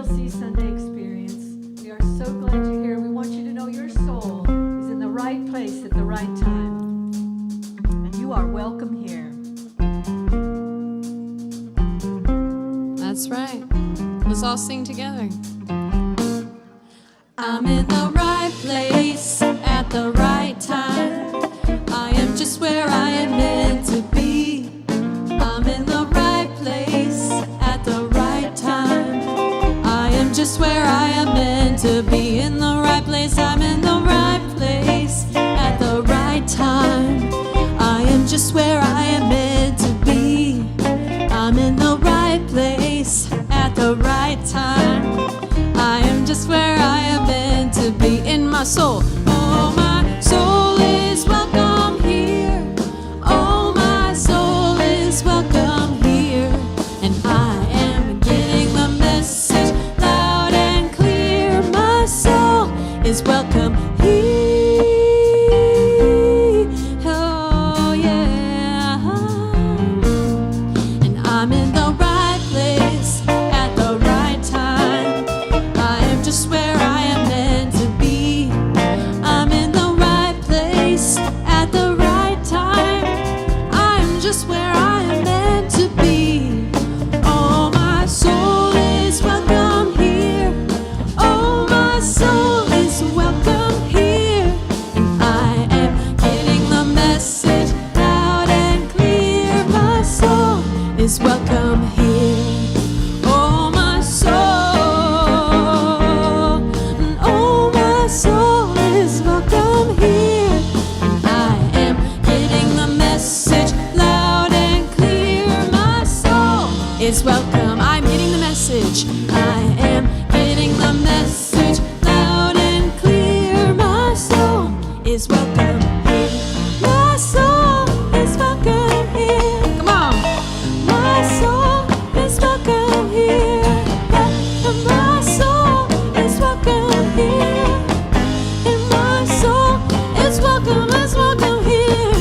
SLC Sunday experience. We are so glad you're here. We want you to know your soul is in the right place at the right time. And you are welcome here. That's right. Let's all sing together. I'm in the right place at the right time. I am just where I am meant to be. I'm in the right place at the right time. I am just where I am meant to be. In the right place, I'm in the right place at the right time. I am just where I am meant to be. I'm in the right place at the right time. I am just where I am meant to be. In my soul, oh, my soul is welcome here. Oh, my soul is welcome here. And I am getting the message loud and clear. My soul is welcome here. Oh, yeah. And I'm in the right place at the right time. I am just where I am meant to be. I'm in the right place at the right time. I am just where I am meant to be. Oh, my soul is welcome here. Oh, my soul is welcome here. And I am getting the message loud and clear. My soul is welcome here. Oh, my soul. Oh, my soul is welcome here. And I am getting the message loud and clear. My soul is welcome. I'm getting the message. I am getting the message loud and clear. My soul is welcome here. My soul is welcome here. Come on. My soul is welcome here. And my soul is welcome here. And my soul is welcome here.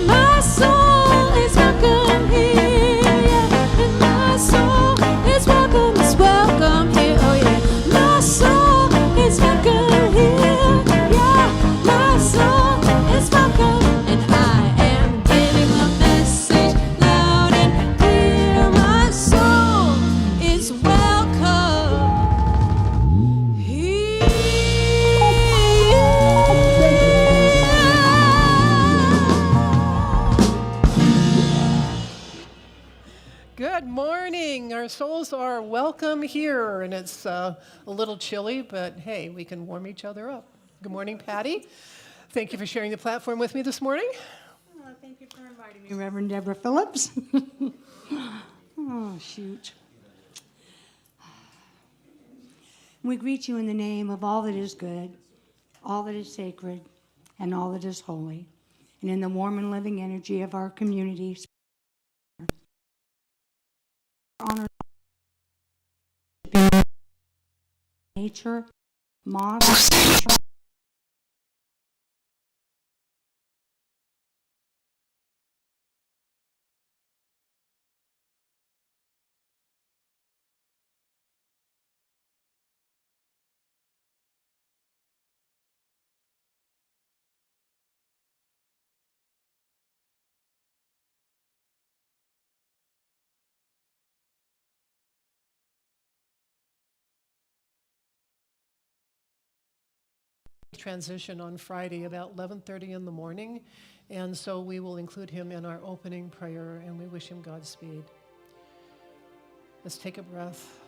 My soul is welcome here. Yeah. And my soul is welcome here. Oh yeah. My soul is welcome here. Yeah. My soul is welcome. And I am giving the message loud and clear. My soul is welcome here. Good morning. Our souls are welcome here, and it's a little chilly, but hey, we can warm each other up. Good morning, Patty. Thank you for sharing the platform with me this morning. Thank you for inviting me, Reverend Deborah Phillips. Oh, shoot. We greet you in the name of all that is good, all that is sacred, and all that is holy, and in the warm and living energy of our community. Honor nature, model. Transition on Friday about 11:30 in the morning, and so we will include him in our opening prayer, and we wish him Godspeed. Let's take a breath.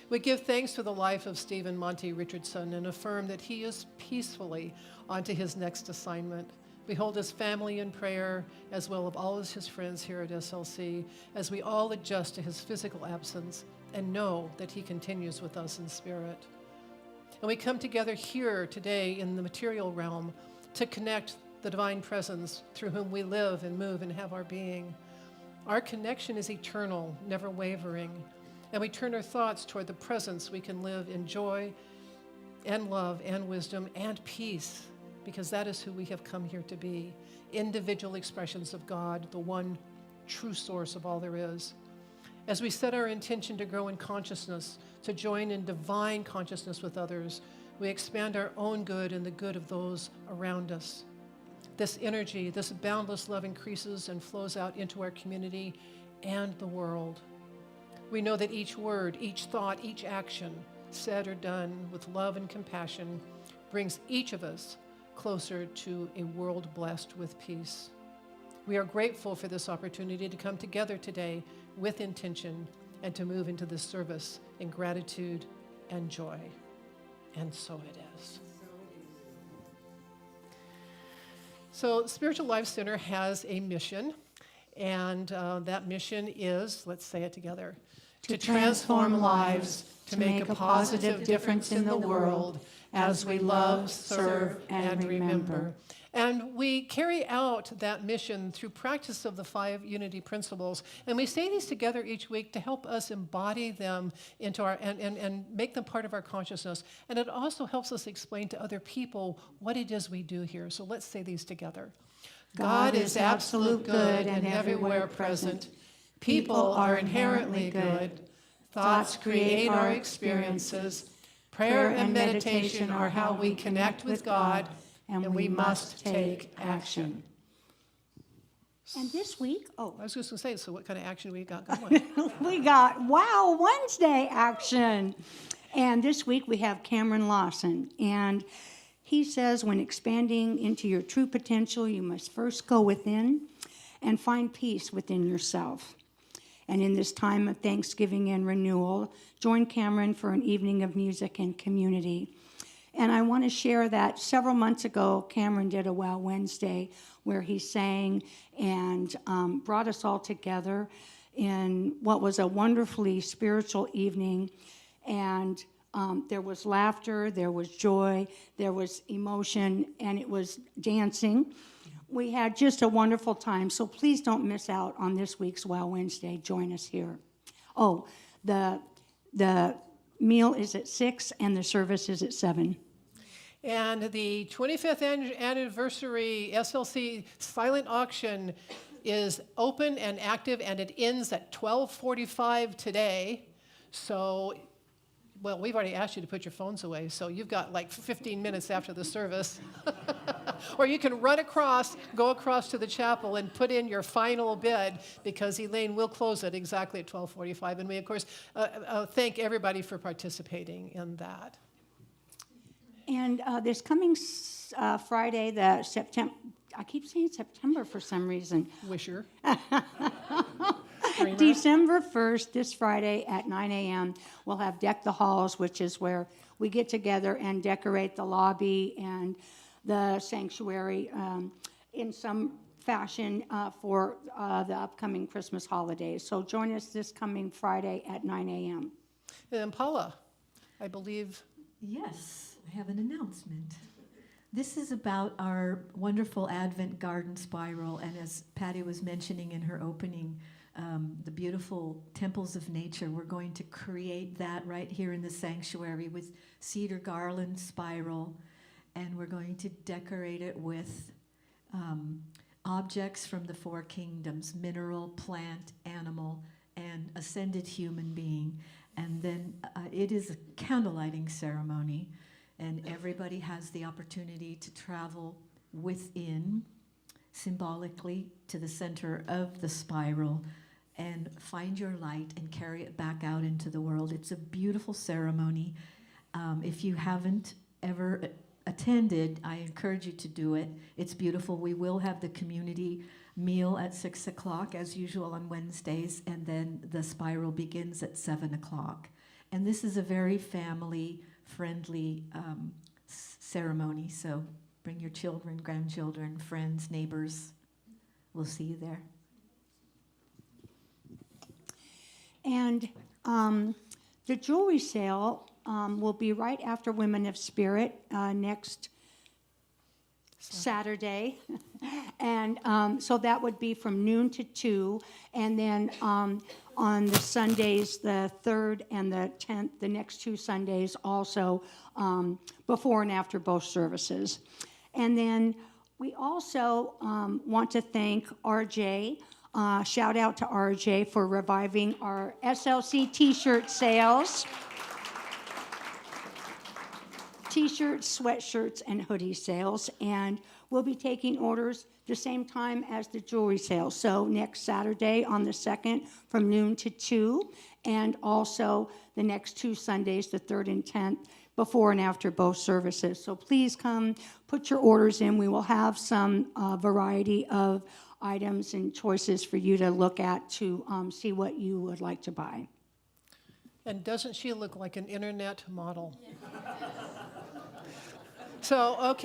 We give thanks for the life of Stephen Monty Richardson and affirm that he is peacefully onto his next assignment. We hold his family in prayer, as well as all of his friends here at SLC, as we all adjust to his physical absence and know that he continues with us in spirit. And we come together here today in the material realm to connect the divine presence through whom we live and move and have our being. Our connection is eternal, never wavering, and we turn our thoughts toward the presence we can live in joy and love and wisdom and peace, because that is who we have come here to be, individual expressions of God, the one true source of all there is. As we set our intention to grow in consciousness, to join in divine consciousness with others, we expand our own good and the good of those around us. This energy, this boundless love increases and flows out into our community and the world. We know that each word, each thought, each action, said or done with love and compassion, brings each of us closer to a world blessed with peace. We are grateful for this opportunity to come together today with intention and to move into this service in gratitude and joy. And so it is. So Spiritual Life Center has a mission, and that mission is, let's say it together, to transform lives, to make a positive difference in the world as we love, serve, and remember. And we carry out that mission through practice of the 5 unity principles. And we say these together each week to help us embody them into our and make them part of our consciousness. And it also helps us explain to other people what it is we do here. So let's say these together. God is absolute good and everywhere present. People are inherently good. Thoughts create our experiences. Prayer and meditation are how we connect with God, and we must take action. And this week, I was just going to say, so what kind of action we got going? we got Wow Wednesday action. And this week we have Cameron Lawson. And he says when expanding into your true potential, you must first go within and find peace within yourself. And in this time of Thanksgiving and renewal, join Cameron for an evening of music and community. And I want to share that several months ago, Cameron did a Wow Wednesday where he sang and brought us all together in what was a wonderfully spiritual evening. And there was laughter, there was joy, there was emotion, and it was dancing. We had just a wonderful time, so please don't miss out on this week's Wow Wednesday. Join us here. Oh, the meal is at 6 and the service is at 7. And the 25th anniversary SLC silent auction is open and active, and it ends at 12:45 today. So, well, we've already asked you to put your phones away, so you've got like 15 minutes after the service. Or you can go across to the chapel and put in your final bid, because Elaine will close it exactly at 12:45. And we, of course, thank everybody for participating in that. And this coming Friday, I keep saying September for some reason. Wisher. December 1st, this Friday at 9 a.m., we'll have Deck the Halls, which is where we get together and decorate the lobby and the sanctuary in some fashion for the upcoming Christmas holidays. So join us this coming Friday at 9 a.m. And Paula, I believe. Yes, I have an announcement. This is about our wonderful Advent garden spiral, and as Patty was mentioning in her opening, the beautiful temples of nature. We're going to create that right here in the sanctuary with cedar garland spiral, and we're going to decorate it with objects from the 4 kingdoms: mineral, plant, animal, and ascended human being. And then it is a candlelighting ceremony, and everybody has the opportunity to travel within, symbolically, to the center of the spiral and find your light and carry it back out into the world. It's a beautiful ceremony. If you haven't ever attended, I encourage you to do it. It's beautiful. We will have the community meal at 6 o'clock, as usual on Wednesdays, and then the spiral begins at 7 o'clock. And this is a very family-friendly ceremony, so bring your children, grandchildren, friends, neighbors. We'll see you there. And the jewelry sale will be right after Women of Spirit next Saturday. And so that would be from noon to 2. And then on the Sundays, the 3rd and the 10th, the next 2 Sundays also, before and after both services. And then we also want to thank RJ Shout out to RJ for reviving our SLC t-shirt sales. T-shirts, sweatshirts, and hoodie sales. And we'll be taking orders the same time as the jewelry sale. So next Saturday on the 2nd from noon to 2, and also the next 2 Sundays, the 3rd and 10th, before and after both services. So please come, put your orders in. We will have some variety of items and choices for you to look at to see what you would like to buy. And doesn't she look like an internet model? So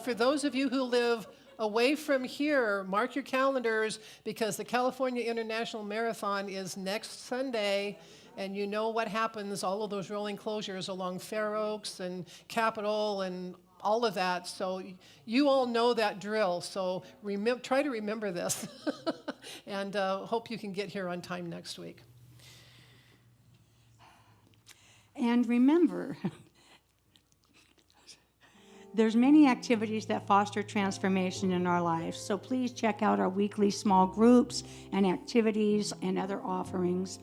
for those of you who live away from here, mark your calendars, because the California International Marathon is next Sunday, and you know what happens, all of those rolling closures along Fair Oaks and Capitol and all of that. So you all know that drill, so try to remember this, and hope you can get here on time next week. And remember, there's many activities that foster transformation in our lives. So please check out our weekly small groups and activities and other offerings.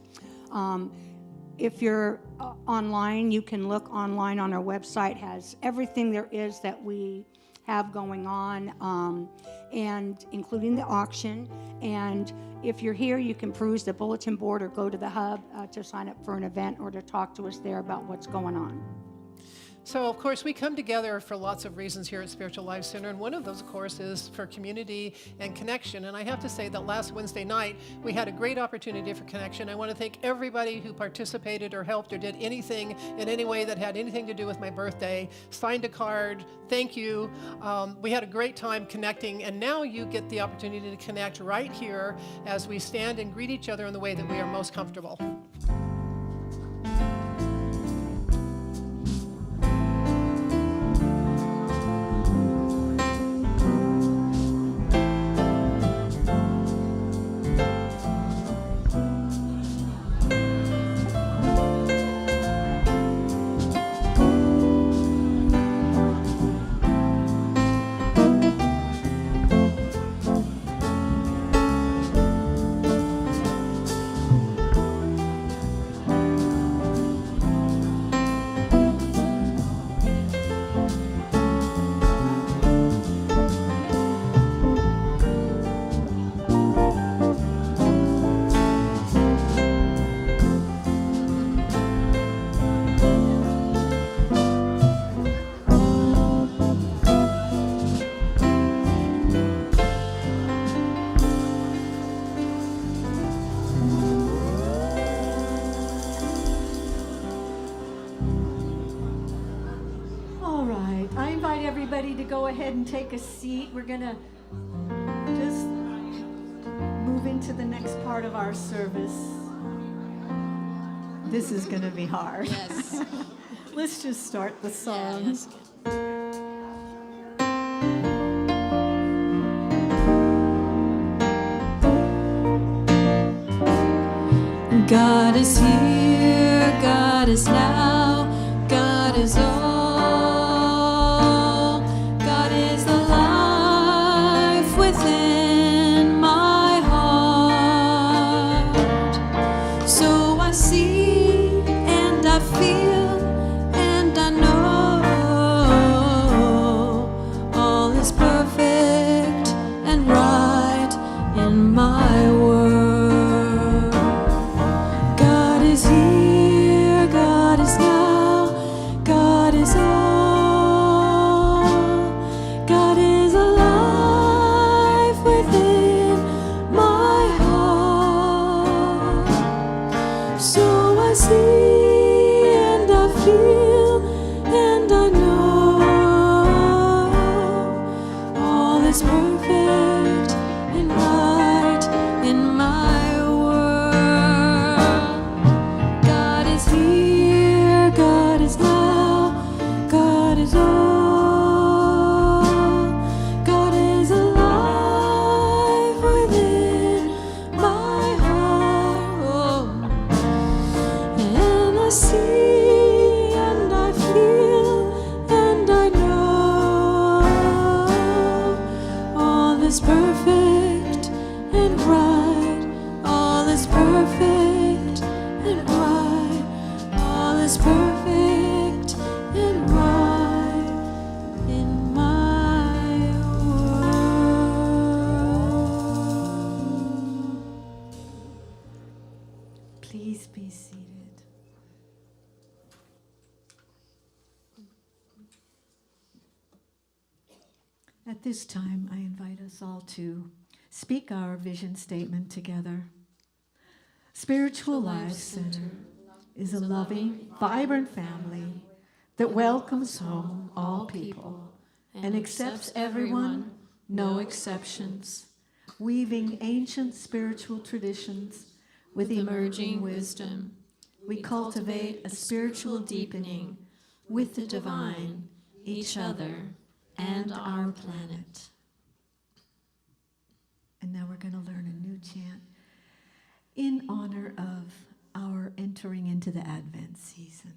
If you're online, you can look online on our website. Has everything there is that we have going on, and including the auction. And if you're here, you can peruse the bulletin board or go to the hub to sign up for an event or to talk to us there about what's going on. So, of course, we come together for lots of reasons here at Spiritual Life Center, and one of those, of course, is for community and connection. And I have to say that last Wednesday night, we had a great opportunity for connection. I want to thank everybody who participated or helped or did anything in any way that had anything to do with my birthday, signed a card, thank you. We had a great time connecting, and now you get the opportunity to connect right here as we stand and greet each other in the way that we are most comfortable. Everybody to go ahead and take a seat. We're going to just move into the next part of our service. This is going to be hard. Yes. Let's just start the song. Yeah, that's good. God is here, God is now, God is all. God is the life within my heart. So I see and I feel and I know all is perfect and right in my world. God is here. At this time, I invite us all to speak our vision statement together. Spiritual Life Center is a loving, vibrant family that welcomes home all people and accepts everyone, no exceptions, weaving ancient spiritual traditions with emerging wisdom. We cultivate a spiritual deepening with the divine, each other, and our planet. And now we're going to learn a new chant in honor of our entering into the Advent season.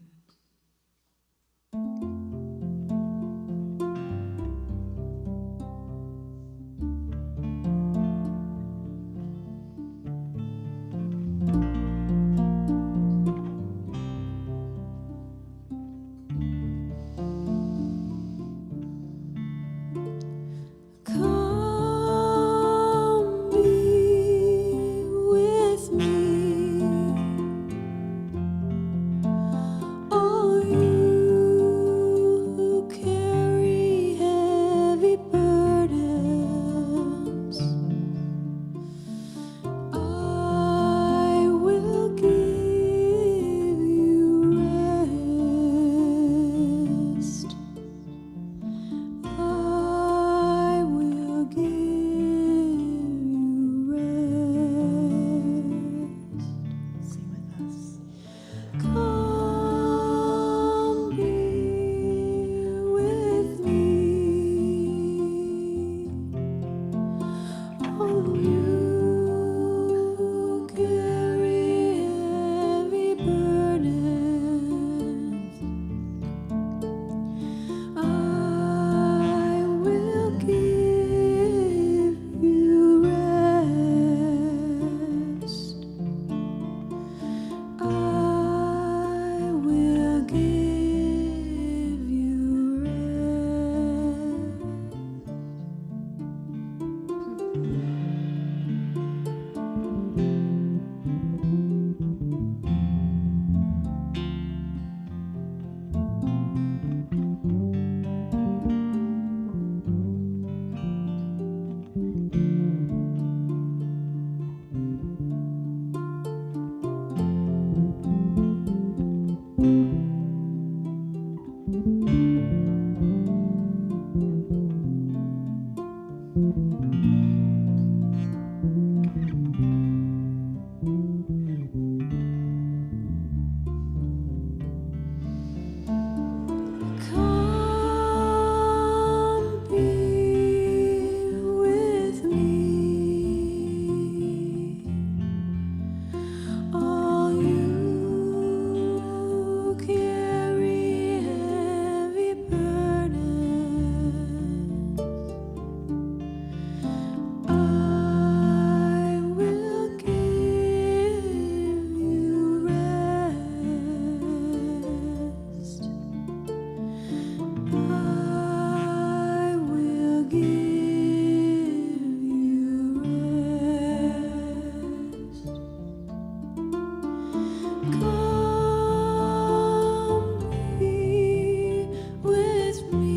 Come be with me, all you who carry heavy burdens. I will give you rest. I will give you rest. Sing with us. Come be with me, all you who carry heavy burdens. I will give you rest. I will give you Come be with me, all you who carry heavy burdens. I will give you rest. I will give you rest. Come be with me,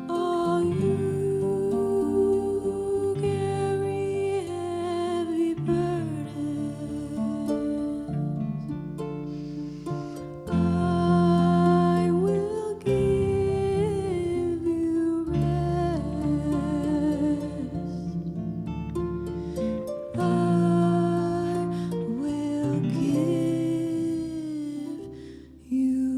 all you who carry heavy burdens. I will give you rest. I will give you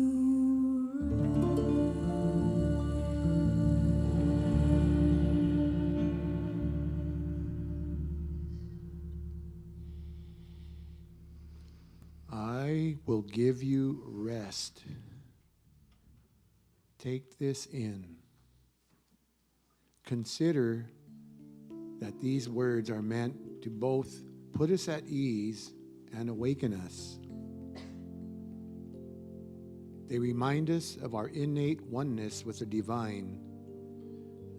I will give you rest. Take this in. Consider that these words are meant to both put us at ease and awaken us. They remind us of our innate oneness with the divine,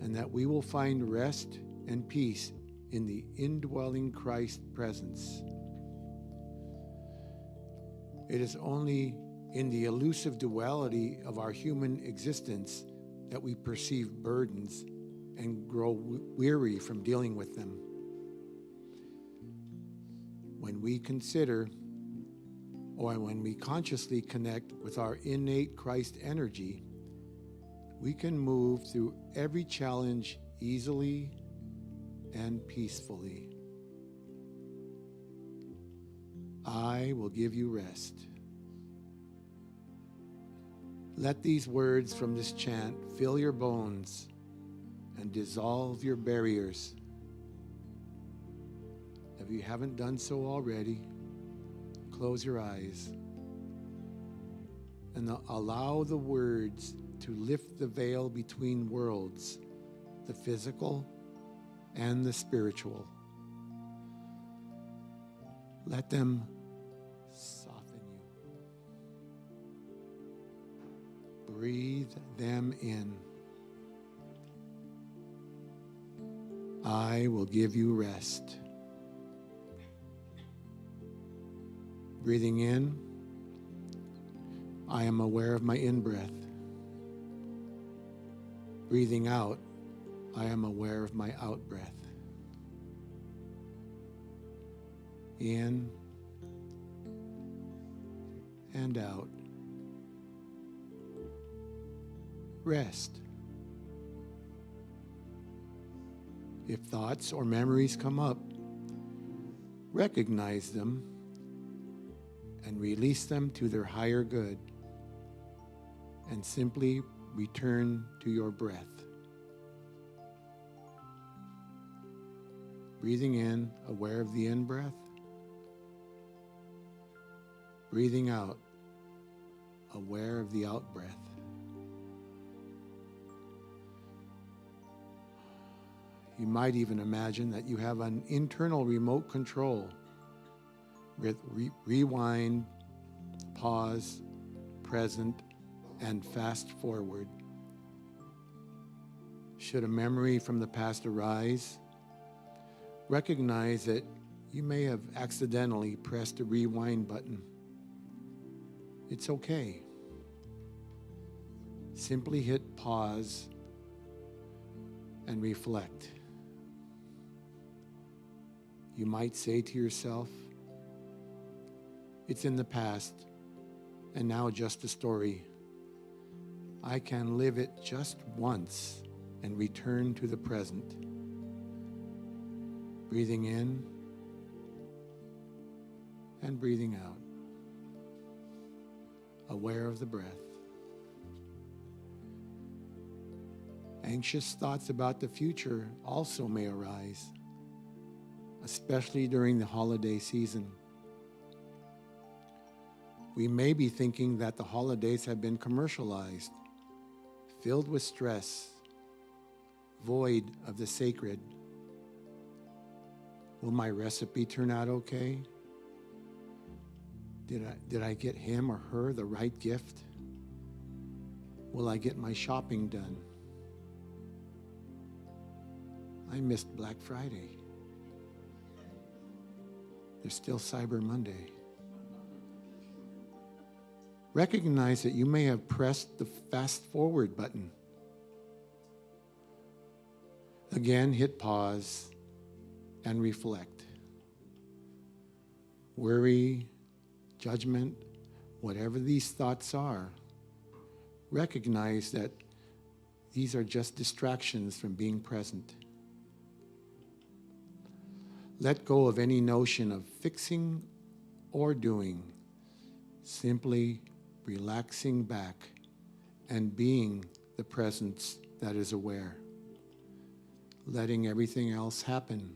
and that we will find rest and peace in the indwelling Christ presence. It is only in the elusive duality of our human existence that we perceive burdens and grow weary from dealing with them. When we consider, or when we consciously connect with our innate Christ energy, we can move through every challenge easily and peacefully. I will give you rest. Let these words from this chant fill your bones and dissolve your barriers. If you haven't done so already, close your eyes and allow the words to lift the veil between worlds, the physical and the spiritual. Let them soften you. Breathe them in. I will give you rest. Breathing in, I am aware of my in-breath. Breathing out, I am aware of my out-breath. In and out. Rest. If thoughts or memories come up, recognize them and release them to their higher good, and simply return to your breath. Breathing in, aware of the in-breath. Breathing out, aware of the out-breath. You might even imagine that you have an internal remote control with rewind, pause, present, and fast forward. Should a memory from the past arise, recognize that you may have accidentally pressed a rewind button. It's okay. Simply hit pause and reflect. You might say to yourself, it's in the past, and now just a story. I can live it just once and return to the present. Breathing in and breathing out. Aware of the breath. Anxious thoughts about the future also may arise, especially during the holiday season. We may be thinking that the holidays have been commercialized, filled with stress, void of the sacred. Will my recipe turn out okay? Did I get him or her the right gift? Will I get my shopping done? I missed Black Friday. There's still Cyber Monday. Recognize that you may have pressed the fast forward button. Again, hit pause and reflect. Worry, judgment, whatever these thoughts are, recognize that these are just distractions from being present. Let go of any notion of fixing or doing. Simply relaxing back and being the presence that is aware. Letting everything else happen.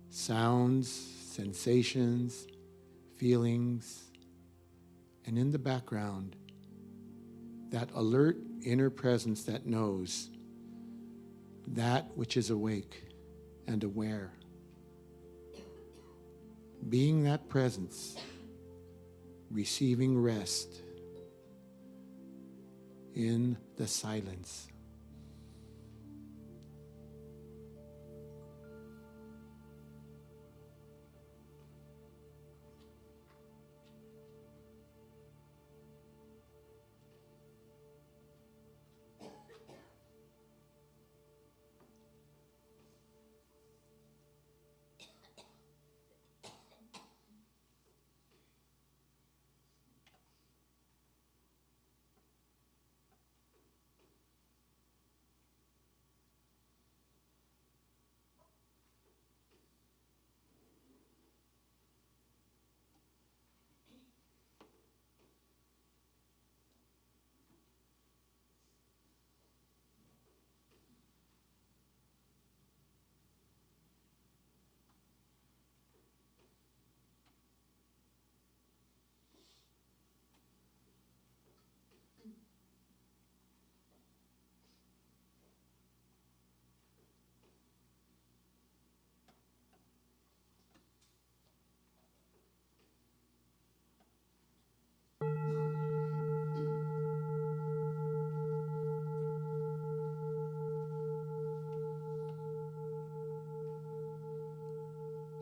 Sounds, sensations, feelings, and in the background, that alert inner presence that knows, that which is awake and aware. Being that presence, receiving rest in the silence.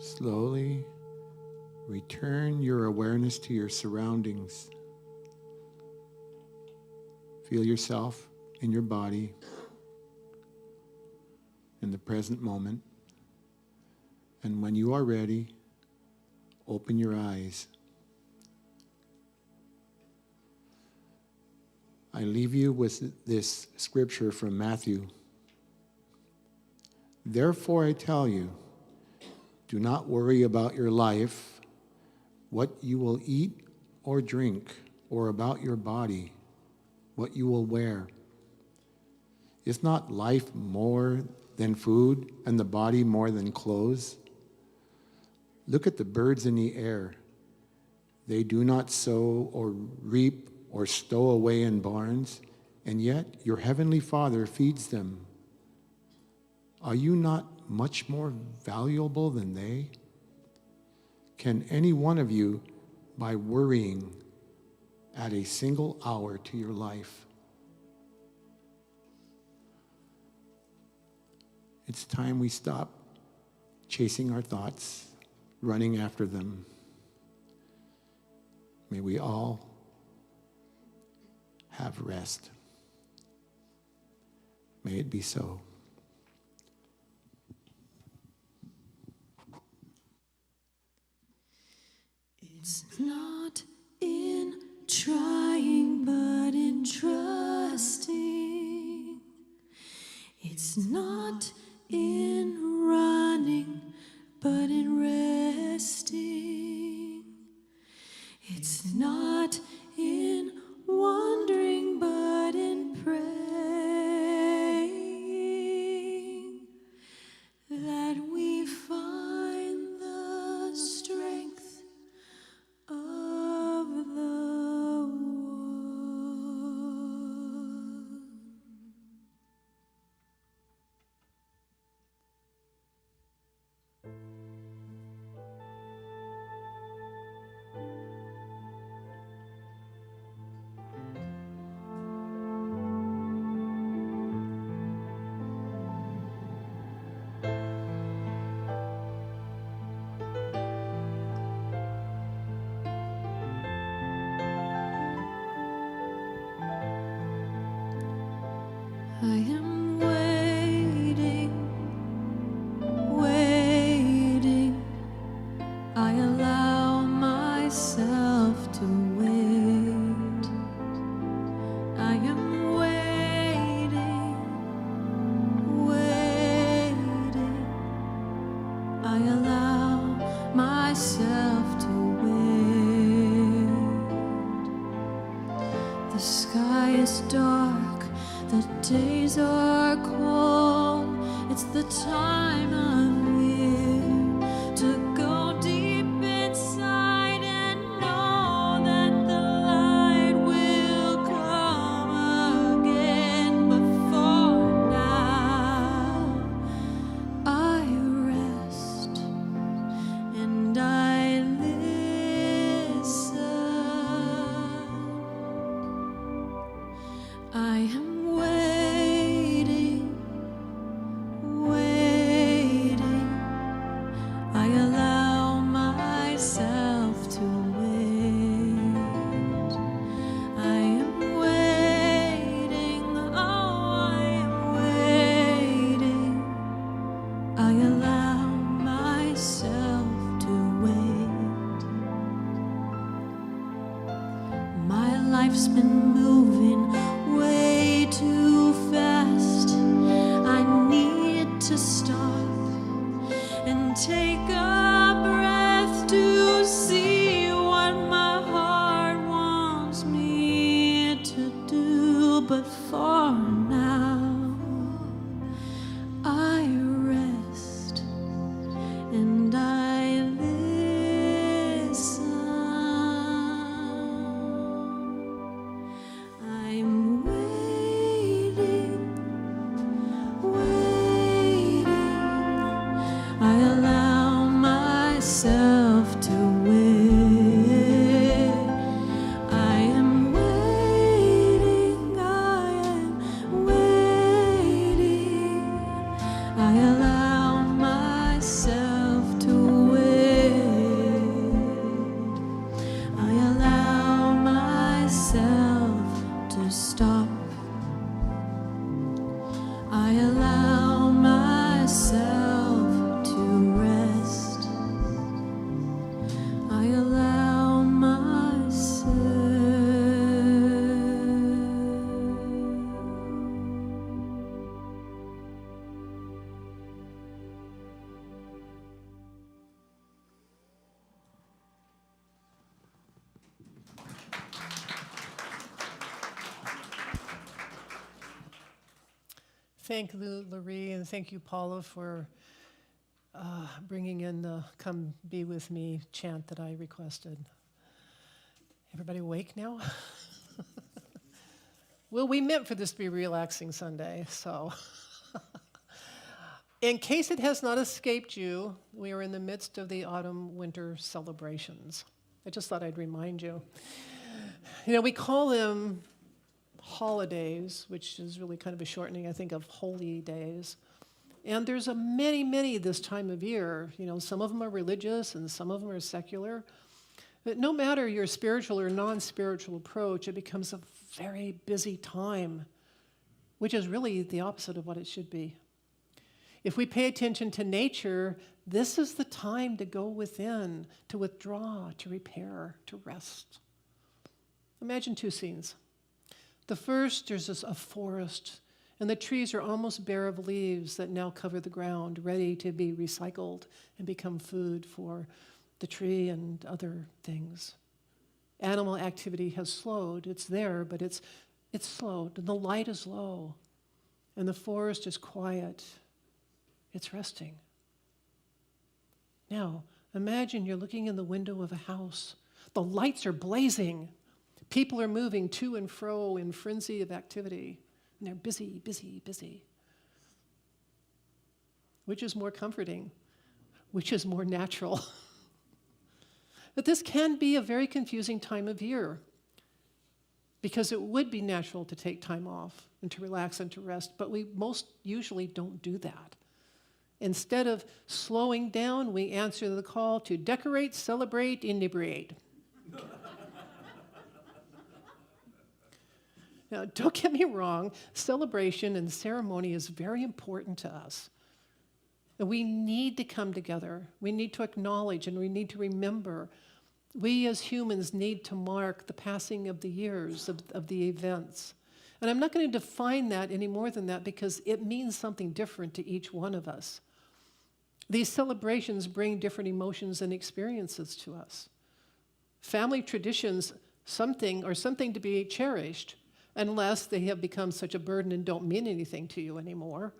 Slowly return your awareness to your surroundings. Feel yourself in your body in the present moment. And when you are ready, open your eyes. I leave you with this scripture from Matthew. Therefore I tell you, do not worry about your life, what you will eat or drink, or about your body, what you will wear. Is not life more than food, and the body more than clothes? Look at the birds in the air. They do not sow or reap or stow away in barns, and yet your heavenly Father feeds them. Are you not much more valuable than they? Can any one of you, by worrying, add a single hour to your life? It's time we stop chasing our thoughts, running after them. May we all have rest. May it be so. It's not in trying, but in trusting. It's not in running, but in resting. It's not in wandering, but in praying that we find the strength of the one. I am waiting, waiting. I allow myself to wait. I am waiting, waiting. I allow myself to wait. The sky is dark, the days are cold. It's the time of year to go deep inside and know that the light will come again. But for now, I rest and I listen. I am waiting, waiting. I allow myself to wait. I am waiting, oh, I am waiting. I allow myself to wait. My life's been moving way too fast. I need to stop and take a breath to see what my heart wants me to do. But for now, I rest and I listen. I'm waiting, waiting. I allow myself to wait. I am waiting, I am waiting. Thank Laurie, and thank you, Paula, for bringing in the "Come Be With Me" chant that I requested. Everybody awake now? Well, we meant for this to be a relaxing Sunday, so. In case it has not escaped you, we are in the midst of the autumn-winter celebrations. I just thought I'd remind you. You know, we call them holidays, which is really kind of a shortening, I think, of holy days. And there's many this time of year. You know, some of them are religious and some of them are secular. But no matter your spiritual or non-spiritual approach, it becomes a very busy time, which is really the opposite of what it should be. If we pay attention to nature, this is the time to go within, to withdraw, to repair, to rest. Imagine two scenes. The first, there's a forest, and the trees are almost bare of leaves that now cover the ground, ready to be recycled and become food for the tree and other things. Animal activity has slowed. It's there, but it's slowed, and the light is low, and the forest is quiet. It's resting. Now, imagine you're looking in the window of a house. The lights are blazing. People are moving to and fro in frenzy of activity, and they're busy. Which is more comforting? Which is more natural? But this can be a very confusing time of year, because it would be natural to take time off and to relax and to rest, but we most usually don't do that. Instead of slowing down, we answer the call to decorate, celebrate, inebriate. Now, don't get me wrong, celebration and ceremony is very important to us. And we need to come together. We need to acknowledge and we need to remember. We as humans need to mark the passing of the years, of the events. And I'm not going to define that any more than that because it means something different to each one of us. These celebrations bring different emotions and experiences to us. Family traditions, something to be cherished, unless they have become such a burden and don't mean anything to you anymore.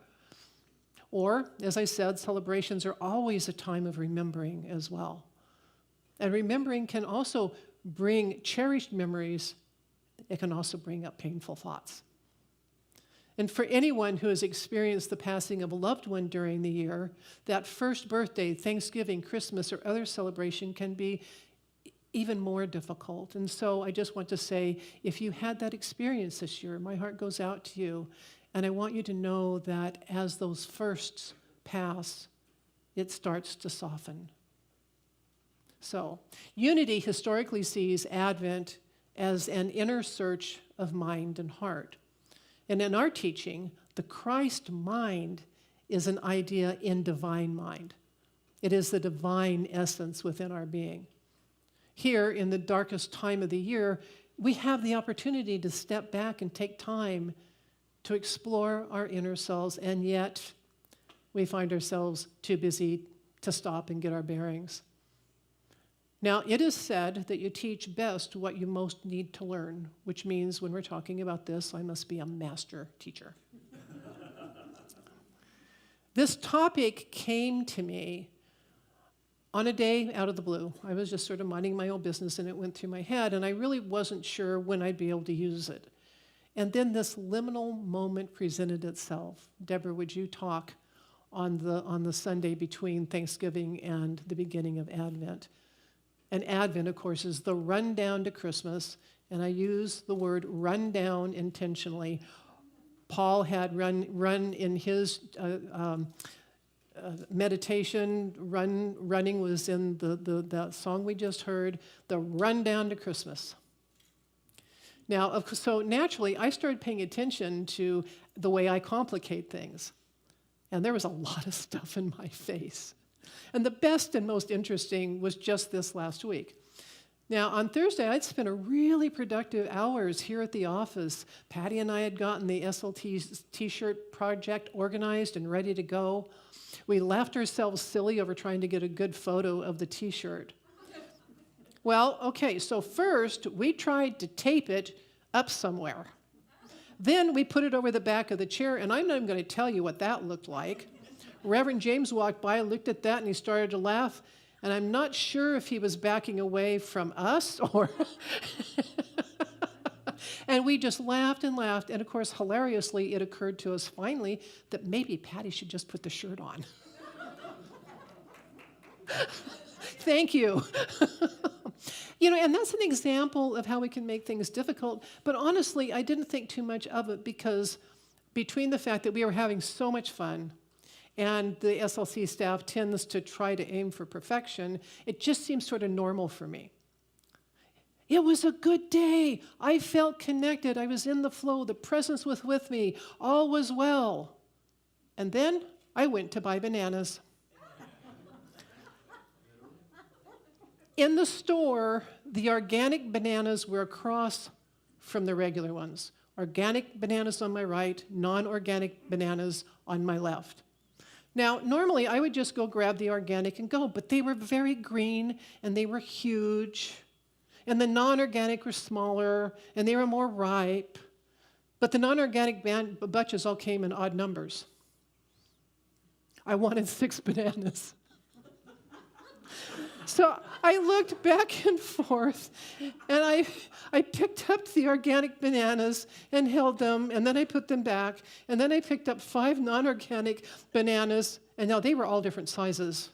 Or, as I said, celebrations are always a time of remembering as well. And remembering can also bring cherished memories. It can also bring up painful thoughts. And for anyone who has experienced the passing of a loved one during the year, that first birthday, Thanksgiving, Christmas, or other celebration can be even more difficult. And so I just want to say, if you had that experience this year, my heart goes out to you. And I want you to know that as those firsts pass, it starts to soften. So, unity historically sees Advent as an inner search of mind and heart. And in our teaching, the Christ mind is an idea in divine mind. It is the divine essence within our being. Here, in the darkest time of the year, we have the opportunity to step back and take time to explore our inner selves, and yet we find ourselves too busy to stop and get our bearings. Now, it is said that you teach best what you most need to learn, which means when we're talking about this, I must be a master teacher. This topic came to me on a day out of the blue. I was just sort of minding my own business and it went through my head, and I really wasn't sure when I'd be able to use it. And then this liminal moment presented itself. Deborah, would you talk on the Sunday between Thanksgiving and the beginning of Advent? And Advent, of course, is the rundown to Christmas, and I use the word rundown intentionally. Paul had run in his meditation. Running was in the song we just heard, the rundown to Christmas. Now, so naturally, I started paying attention to the way I complicate things. And there was a lot of stuff in my face. And the best and most interesting was just this last week. Now, on Thursday, I'd spent a really productive hours here at the office. Patty and I had gotten the SLC t-shirt project organized and ready to go. We laughed ourselves silly over trying to get a good photo of the t-shirt. Well, okay, so first, we tried to tape it up somewhere. Then we put it over the back of the chair, and I'm not even going to tell you what that looked like. Reverend James walked by, looked at that, and he started to laugh. And I'm not sure if he was backing away from us or... And we just laughed and laughed. And of course, hilariously, it occurred to us finally that maybe Patty should just put the shirt on. Thank you. And that's an example of how we can make things difficult. But honestly, I didn't think too much of it because between the fact that we were having so much fun and the SLC staff tends to try to aim for perfection, it just seemed sort of normal for me. It was a good day. I felt connected. I was in the flow. The presence was with me. All was well. And then I went to buy bananas. In the store, the organic bananas were across from the regular ones. Organic bananas on my right, non-organic bananas on my left. Now, normally I would just go grab the organic and go, but they were very green and they were huge. And the non-organic were smaller and they were more ripe. But the non-organic bunches all came in odd numbers. I wanted 6 bananas. So I looked back and forth, and I picked up the organic bananas and held them, and then I put them back, and then I picked up 5 non-organic bananas, and now they were all different sizes.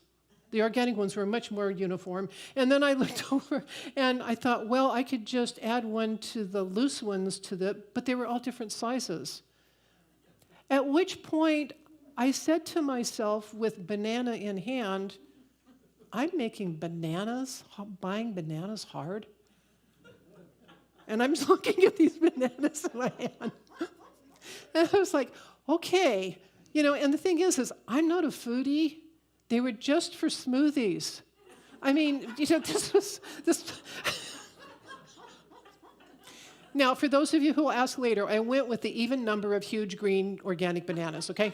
The organic ones were much more uniform. And then I looked over, and I thought, well, I could just add one to the loose ones but they were all different sizes. At which point, I said to myself, with banana in hand, I'm making buying bananas hard. And I'm just looking at these bananas in my hand. And I was like, okay. And the thing is I'm not a foodie. They were just for smoothies. I mean, this. Now, for those of you who will ask later, I went with the even number of huge green organic bananas, okay?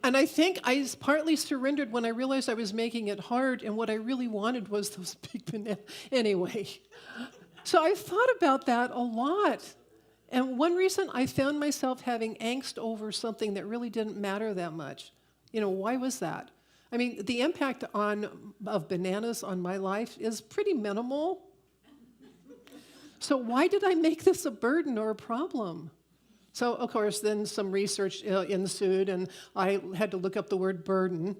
And I think I partly surrendered when I realized I was making it hard, and what I really wanted was those big bananas anyway. So I thought about that a lot. And one reason I found myself having angst over something that really didn't matter that much. Why was that? I mean, the impact of bananas on my life is pretty minimal. So why did I make this a burden or a problem? So, of course, then some research ensued, and I had to look up the word burden.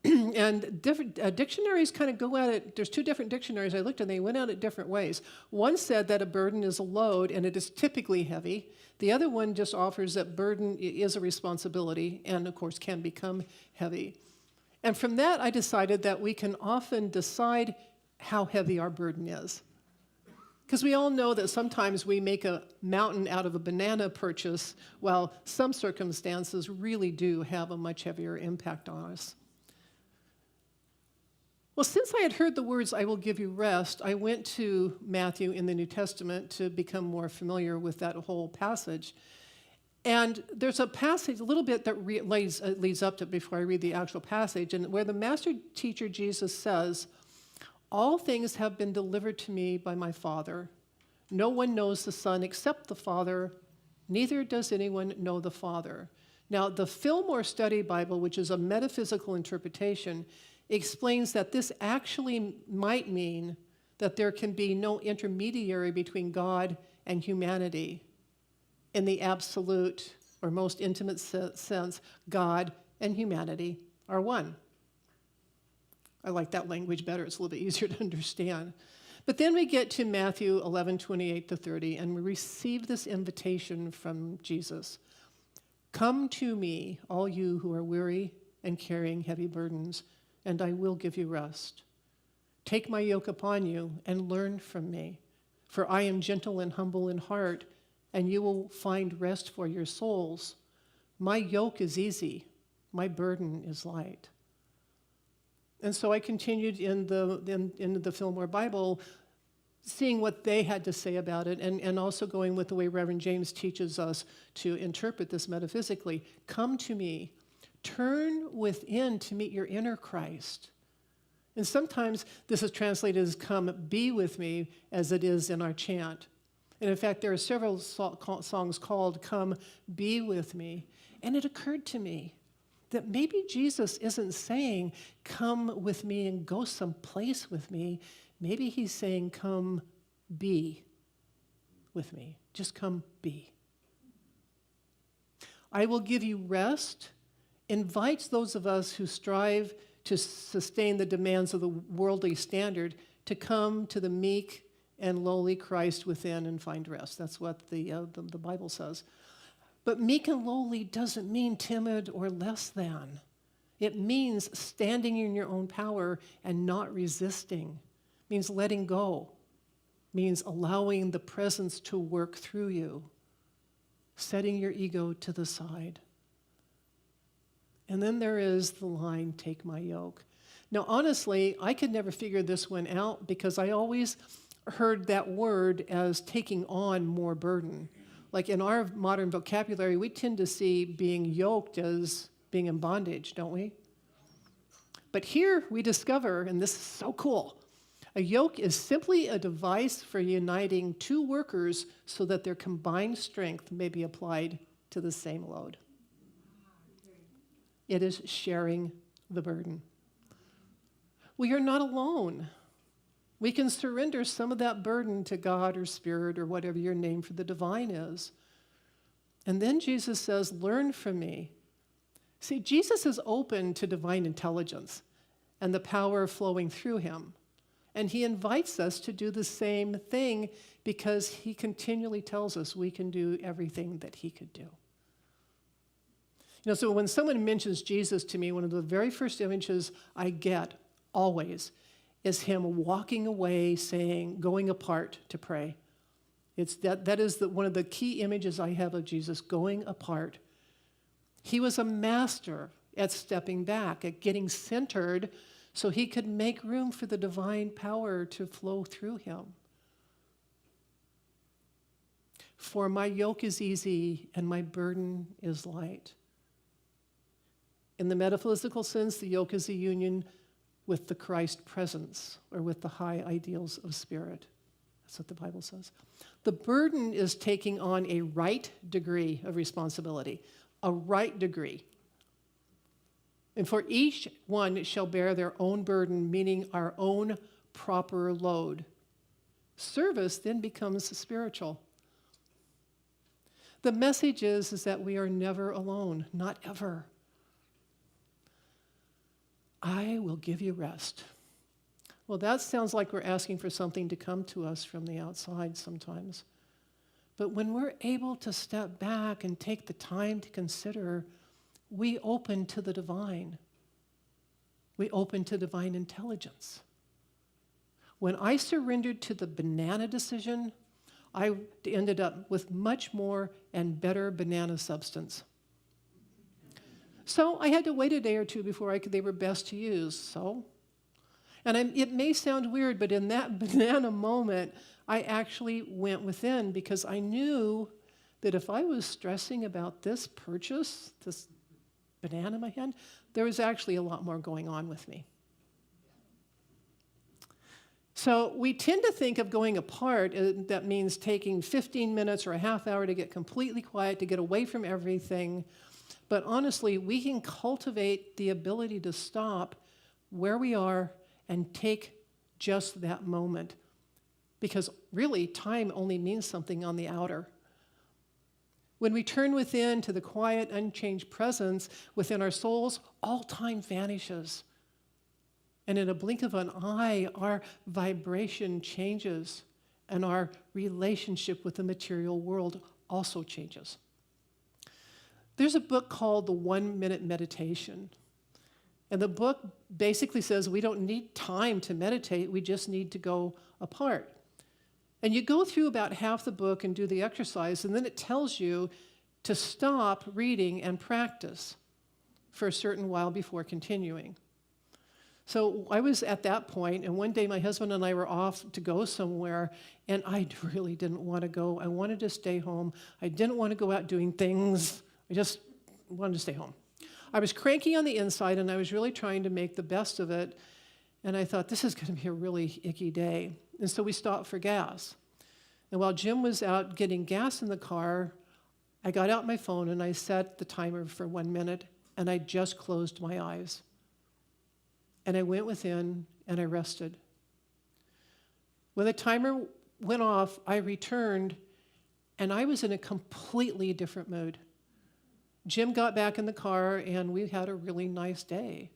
And different dictionaries kind of go at it. There's 2 different dictionaries I looked at, and they went at it different ways. One said that a burden is a load, and it is typically heavy. The other one just offers that burden is a responsibility, and, of course, can become heavy. And from that, I decided that we can often decide how heavy our burden is. Because we all know that sometimes we make a mountain out of a banana purchase, while some circumstances really do have a much heavier impact on us. Well, since I had heard the words, I will give you rest, I went to Matthew in the New Testament to become more familiar with that whole passage. And there's a passage, a little bit that leads up to it before I read the actual passage, and where the master teacher Jesus says, all things have been delivered to me by my Father. No one knows the Son except the Father, neither does anyone know the Father. Now, the Fillmore Study Bible, which is a metaphysical interpretation, explains that this actually might mean that there can be no intermediary between God and humanity. In the absolute or most intimate sense, God and humanity are one. I like that language better. It's a little bit easier to understand. But then we get to Matthew 11:28-30, and we receive this invitation from Jesus. Come to me, all you who are weary and carrying heavy burdens, and I will give you rest. Take my yoke upon you and learn from me, for I am gentle and humble in heart, and you will find rest for your souls. My yoke is easy, my burden is light. And so I continued in the Fillmore Bible, seeing what they had to say about it, and also going with the way Reverend James teaches us to interpret this metaphysically. Come to me. Turn within to meet your inner Christ. And sometimes this is translated as come be with me, as it is in our chant. And in fact, there are several songs called Come Be With Me. And it occurred to me that maybe Jesus isn't saying, come with me and go someplace with me. Maybe he's saying, come be with me. Just come be. I will give you rest invites those of us who strive to sustain the demands of the worldly standard to come to the meek and lowly Christ within and find rest. That's what the Bible says. But meek and lowly doesn't mean timid or less than. It means standing in your own power and not resisting. It means letting go. It means allowing the presence to work through you. Setting your ego to the side. And then there is the line, take my yoke. Now, honestly, I could never figure this one out because I always heard that word as taking on more burden. Like in our modern vocabulary, we tend to see being yoked as being in bondage, don't we? But here we discover, and this is so cool, a yoke is simply a device for uniting two workers so that their combined strength may be applied to the same load. It is sharing the burden. We are not alone. We can surrender some of that burden to God or Spirit or whatever your name for the divine is. And then Jesus says, learn from me. See, Jesus is open to divine intelligence and the power flowing through him. And he invites us to do the same thing because he continually tells us we can do everything that he could do. You know, so when someone mentions Jesus to me, one of the very first images I get always is him walking away saying, going apart to pray. It's that is one of the key images I have of Jesus, going apart. He was a master at stepping back, at getting centered so he could make room for the divine power to flow through him. For my yoke is easy and my burden is light. In the metaphysical sense, the yoke is a union with the Christ presence or with the high ideals of spirit. That's what the Bible says. The burden is taking on a right degree of responsibility, a right degree. And for each one shall bear their own burden, meaning our own proper load. Service then becomes spiritual. The message is that we are never alone, not ever. I will give you rest. Well, that sounds like we're asking for something to come to us from the outside sometimes. But when we're able to step back and take the time to consider, we open to the divine. We open to divine intelligence. When I surrendered to the banana decision, I ended up with much more and better banana substance. So I had to wait a day or two before they were best to use. It may sound weird, but in that banana moment, I actually went within because I knew that if I was stressing about this purchase, this banana in my hand, there was actually a lot more going on with me. So we tend to think of going apart, that means taking 15 minutes or a half hour to get completely quiet, to get away from everything. But honestly, we can cultivate the ability to stop where we are and take just that moment. Because really, time only means something on the outer. When we turn within to the quiet, unchanged presence within our souls, all time vanishes. And in a blink of an eye, our vibration changes, and our relationship with the material world also changes. There's a book called The 1 Minute Meditation. And the book basically says we don't need time to meditate, we just need to go apart. And you go through about half the book and do the exercise, and then it tells you to stop reading and practice for a certain while before continuing. So I was at that point, and one day my husband and I were off to go somewhere, and I really didn't want to go. I wanted to stay home. I didn't want to go out doing things. I just wanted to stay home. I was cranky on the inside, and I was really trying to make the best of it. And I thought, this is going to be a really icky day. And so we stopped for gas. And while Jim was out getting gas in the car, I got out my phone and I set the timer for 1 minute, and I just closed my eyes. And I went within and I rested. When the timer went off, I returned, and I was in a completely different mood. Jim got back in the car, and we had a really nice day.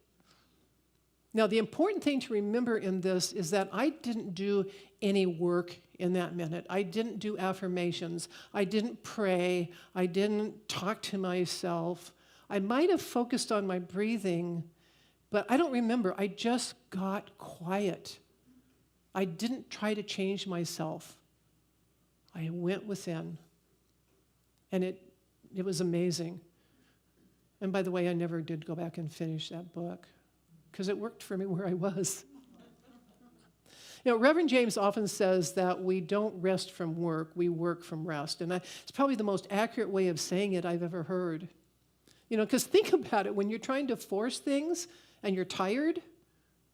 Now, the important thing to remember in this is that I didn't do any work in that minute. I didn't do affirmations. I didn't pray. I didn't talk to myself. I might have focused on my breathing, but I don't remember. I just got quiet. I didn't try to change myself. I went within. And it was amazing. And by the way, I never did go back and finish that book because it worked for me where I was. You know, Reverend James often says that we don't rest from work, we work from rest. And it's probably the most accurate way of saying it I've ever heard. You know, because think about it. When you're trying to force things and you're tired,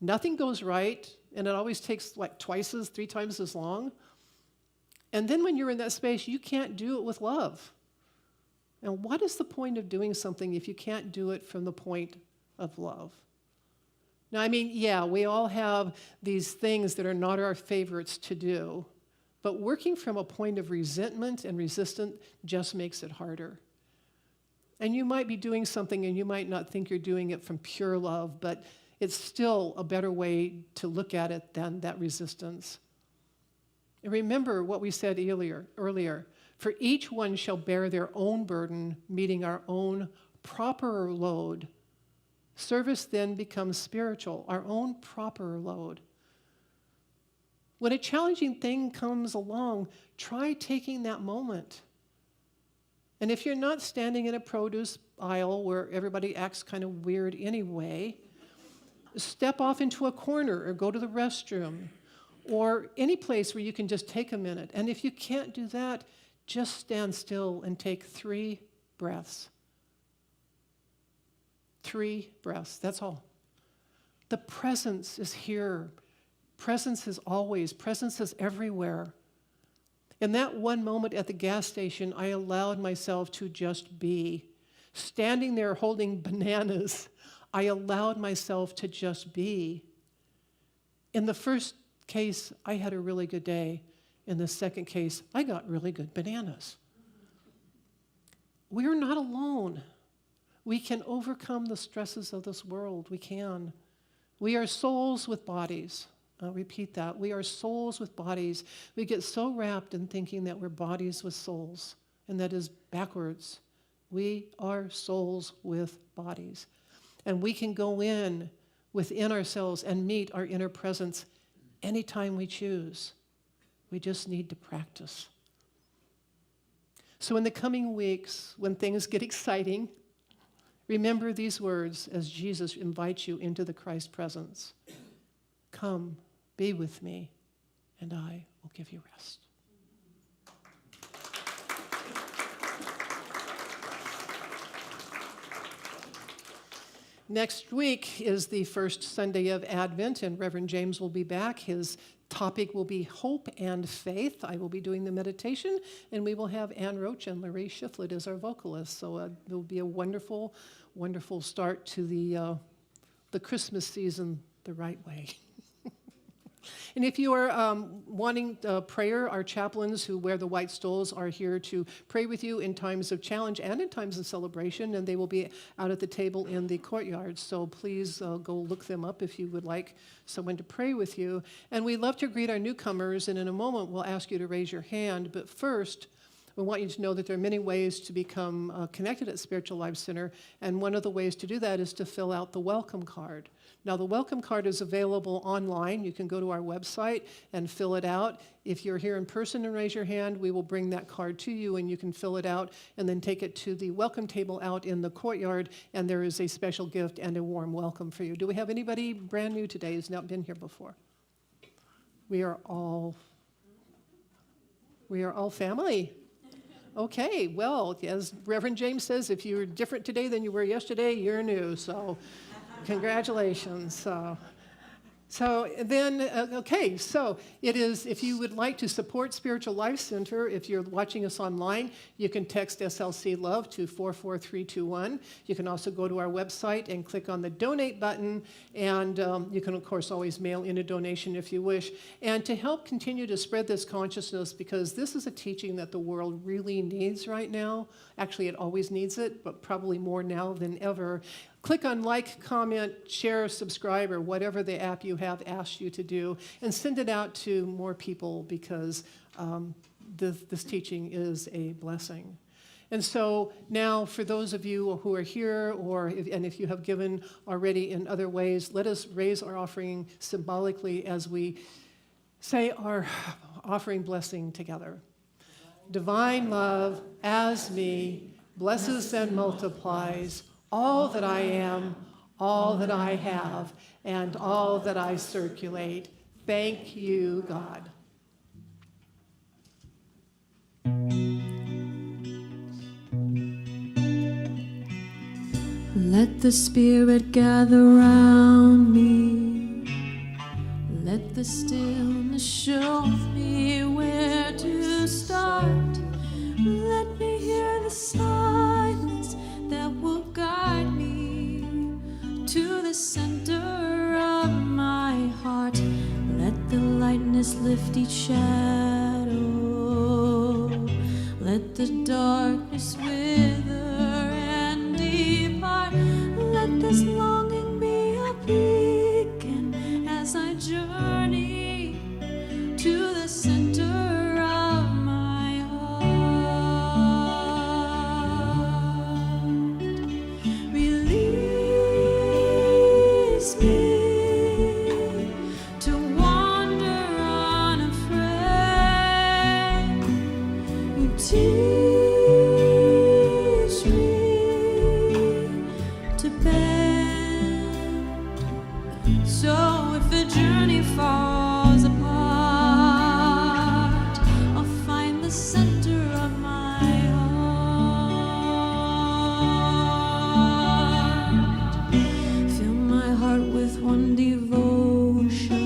nothing goes right, and it always takes like 3 times as long. And then when you're in that space, you can't do it with love. And what is the point of doing something if you can't do it from the point of love? Now, I mean, yeah, we all have these things that are not our favorites to do, but working from a point of resentment and resistance just makes it harder. And you might be doing something and you might not think you're doing it from pure love, but it's still a better way to look at it than that resistance. And remember what we said earlier. For each one shall bear their own burden, meeting our own proper load. Service then becomes spiritual, our own proper load. When a challenging thing comes along, try taking that moment. And if you're not standing in a produce aisle where everybody acts kind of weird anyway, step off into a corner or go to the restroom or any place where you can just take a minute. And if you can't do that, just stand still and take 3 breaths. 3 breaths, that's all. The presence is here. Presence is always, presence is everywhere. In that one moment at the gas station, I allowed myself to just be. Standing there holding bananas, I allowed myself to just be. In the first case, I had a really good day. In the second case, I got really good bananas. We're not alone. We can overcome the stresses of this world. We can. We are souls with bodies. I'll repeat that. We are souls with bodies. We get so wrapped in thinking that we're bodies with souls, and that is backwards. We are souls with bodies. And we can go in within ourselves and meet our inner presence anytime we choose. We just need to practice. So in the coming weeks, when things get exciting, remember these words as Jesus invites you into the Christ presence. Come, be with me, and I will give you rest. Next week is the first Sunday of Advent, and Reverend James will be back. His topic will be hope and faith. I will be doing the meditation, and we will have Ann Roach and Larry Shiflett as our vocalists. So it will be a wonderful, wonderful start to the Christmas season the right way. And if you are wanting prayer, our chaplains who wear the white stoles are here to pray with you in times of challenge and in times of celebration, and they will be out at the table in the courtyard. So please go look them up if you would like someone to pray with you. And we love to greet our newcomers, and in a moment we'll ask you to raise your hand. But first, we want you to know that there are many ways to become connected at Spiritual Life Center, and one of the ways to do that is to fill out the welcome card. Now, the welcome card is available online. You can go to our website and fill it out. If you're here in person and raise your hand, we will bring that card to you, and you can fill it out and then take it to the welcome table out in the courtyard, and there is a special gift and a warm welcome for you. Do we have anybody brand new today who's not been here before? We are all family. Okay, well, as Reverend James says, if you're different today than you were yesterday, you're new. So congratulations. So then, okay, so it is, if you would like to support Spiritual Life Center, if you're watching us online, you can text SLC Love to 44321. You can also go to our website and click on the donate button, and you can, of course, always mail in a donation if you wish. And to help continue to spread this consciousness, because this is a teaching that the world really needs right now. Actually, it always needs it, but probably more now than ever. Click on like, comment, share, subscribe, or whatever the app you have asked you to do, and send it out to more people, because this teaching is a blessing. And so now, for those of you who are here, and if you have given already in other ways, let us raise our offering symbolically as we say our offering blessing together. Divine love, as me, blesses and multiplies all that I am, all that I have, and all that I circulate. Thank you, God. Let the Spirit gather round me. Let the stillness show me where to start. Let me hear the silence that will guide me to the center of my heart. Let the lightness lift each shadow. Let the darkness wither and depart. Let this longing be a beacon as I journey to the center of my heart. Release me to wander unafraid. You teach me to bend. So if the journey falls apart, I'll find the center of my heart. Fill my heart with one devotion,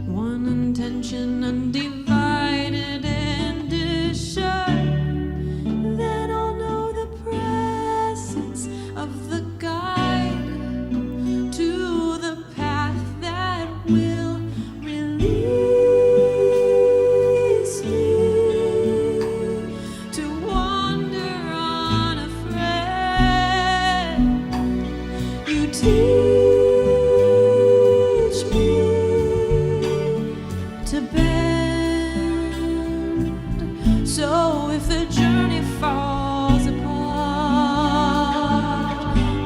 one intention, undivided and assured. Then I'll know the presence of the guide to the path that will release me to wander unafraid. You teach me to bend. So if the journey falls apart,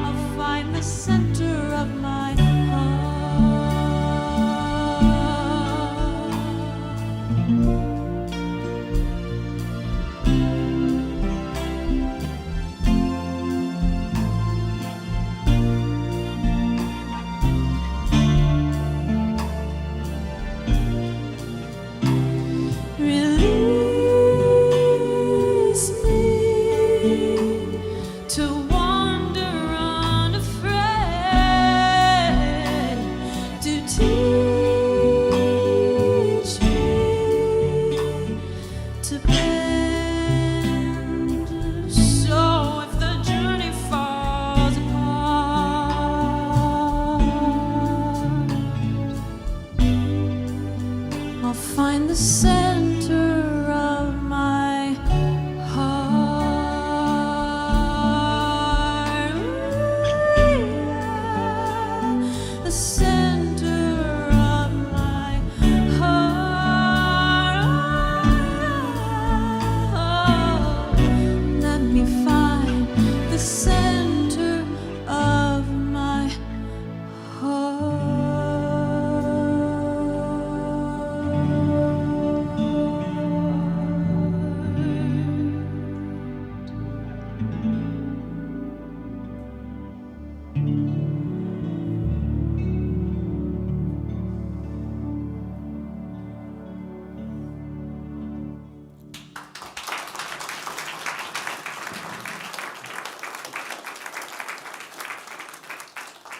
I'll find the center of my heart. Release me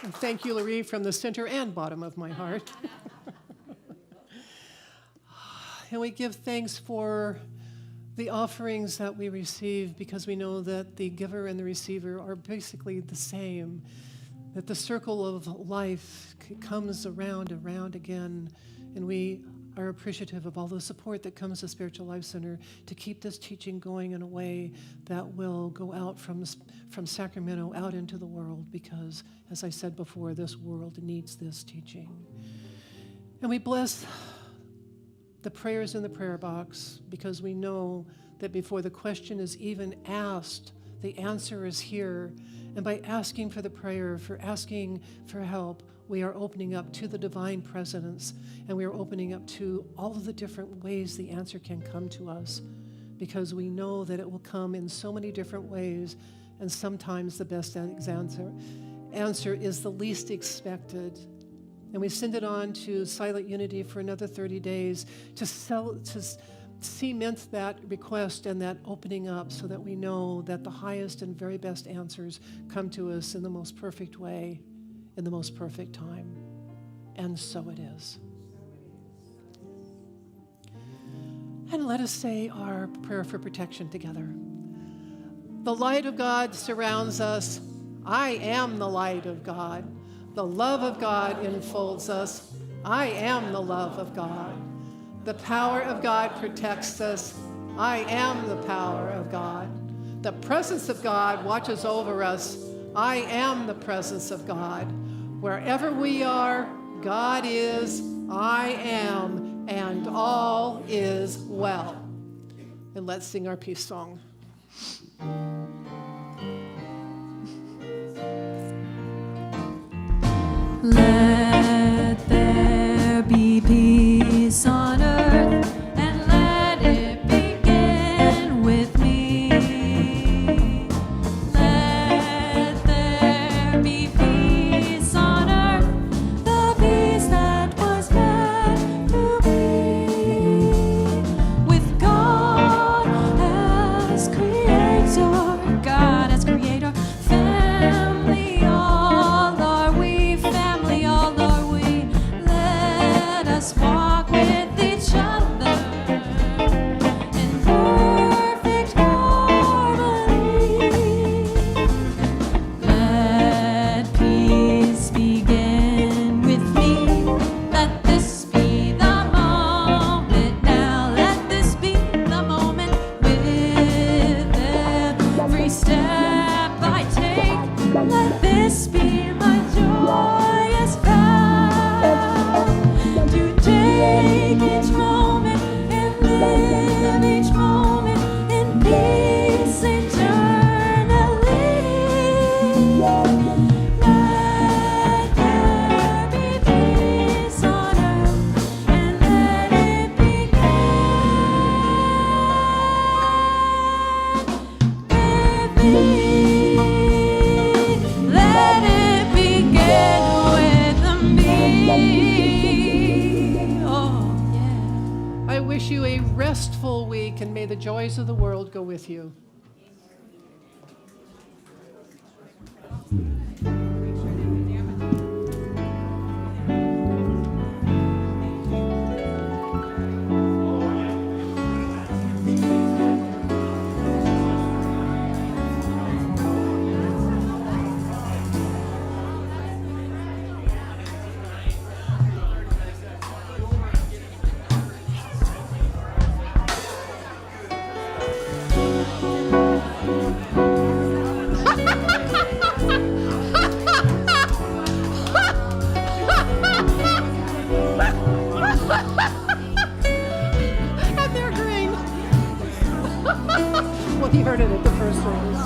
And thank you, Laurie, from the center and bottom of my heart. And we give thanks for the offerings that we receive because we know that the giver and the receiver are basically the same, that the circle of life comes around again, and we are appreciative of all the support that comes to Spiritual Life Center to keep this teaching going in a way that will go out from Sacramento out into the world because, as I said before, this world needs this teaching. And we bless the prayers in the prayer box because we know that before the question is even asked, the answer is here. And by asking for the prayer, for asking for help, we are opening up to the divine presence, and we are opening up to all of the different ways the answer can come to us because we know that it will come in so many different ways, and sometimes the best answer is the least expected. And we send it on to Silent Unity for another 30 days to cement that request and that opening up so that we know that the highest and very best answers come to us in the most perfect way, in the most perfect time. And so it is. And let us say our prayer for protection together. The light of God surrounds us. I am the light of God. The love of God enfolds us. I am the love of God. The power of God protects us. I am the power of God. The presence of God watches over us. I am the presence of God. Wherever we are, God is, I am, and all is well. And let's sing our peace song. Let there be peace on earth, and let it begin with me. Let there be peace on earth, the peace that was meant to be. With God as creator, God as creator, family all are we, family all are we. Let us walk with each other in perfect harmony. Let peace begin with me. Let this be the moment now. Let this be the moment with every step I take. Let this be my joyous vow to take each moment and live each moment in peace eternally. Let there be peace on earth, and let it begin with me. Let it begin with me. Oh, yeah. I wish you a restful week, and may the joys of the world go with you. And they're green. Well, he heard it at the first service.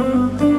Thank